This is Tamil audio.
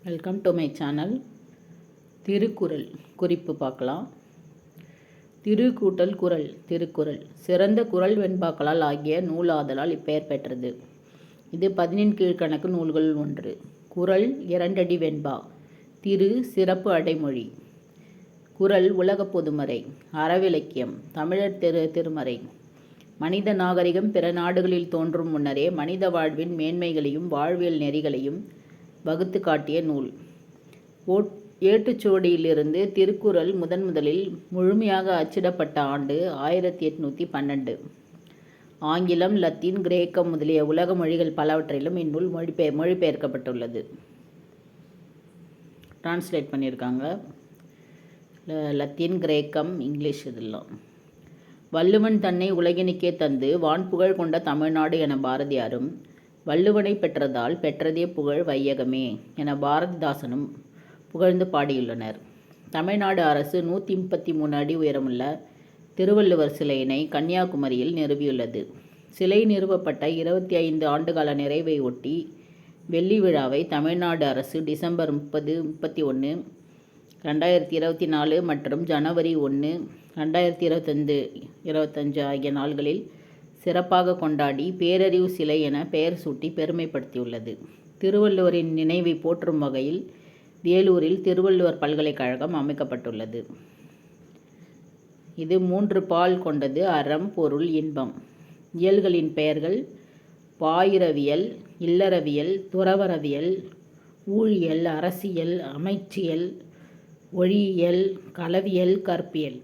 Welcome to my channel. Thirukkural குறிப்பு பார்க்கலாம். திரு கூட்டல் குறள் திருக்குறள் சிறந்த குறள் வெண்பாக்களால் ஆகிய நூலாதலால் இப்பெயர் பெற்றது. இது 14 கீழ்கணக்கு நூல்களுள் ஒன்று. குறள் 2 அடி வெண்பா. திரு சிறப்பு அடைமொழி. குறள் உலக பொதுமறை. அறவிலக்கியம். தமிழர் திருமறை. மனித நாகரிகம் பிற நாடுகளில் தோன்றும் முன்னரே மனித வாழ்வின் மேன்மைகளையும் வாழ்வியல் நெறிகளையும் வகுத்து காட்டிய நூல். ஏட்டுச்சுவடியிலிருந்து திருக்குறள் முதலில் முழுமையாக அச்சிடப்பட்ட ஆண்டு 1812. ஆங்கிலம், லத்தீன், கிரேக்கம் முதலிய உலக மொழிகள் பலவற்றிலும் இந்நூல் மொழிபெயர்க்கப்பட்டுள்ளது. டிரான்ஸ்லேட் பண்ணியிருக்காங்க. லத்தீன், கிரேக்கம், இங்கிலீஷ் இதெல்லாம். வள்ளுவன் தன்னை உலகினுக்கே தந்து வான்புகழ் கொண்ட தமிழ்நாடு என பாரதியாரும், வள்ளுவனை பெற்றதால் பெற்றதே புகழ் வையகமே என பாரதிதாசனும் புகழ்ந்து பாடியுள்ளனர். தமிழ்நாடு அரசு 133 அடி உயரமுள்ள திருவள்ளுவர் சிலையினை கன்னியாகுமரியில் நிறுவியுள்ளது. சிலை நிறுவப்பட்ட 25 ஆண்டுகால நிறைவை ஒட்டி வெள்ளி விழாவை தமிழ்நாடு அரசு டிசம்பர் 30, 31, 2024 மற்றும் ஜனவரி 1, 2025 ஆகிய நாள்களில் சிறப்பாக கொண்டாடி பேரறிவு சிலை என பெயர் சூட்டி பெருமைப்படுத்தியுள்ளது. திருவள்ளுவரின் நினைவை போற்றும் வகையில் வேலூரில் திருவள்ளுவர் பல்கலைக்கழகம் அமைக்கப்பட்டுள்ளது. இது 3 பால் கொண்டது. அறம், பொருள், இன்பம். இயல்களின் பெயர்கள் பாயிரவியல், இல்லறவியல், துறவறவியல், ஊழியல், அரசியல், அமைச்சியல், ஒழியியல், களவியல், கற்பியல்.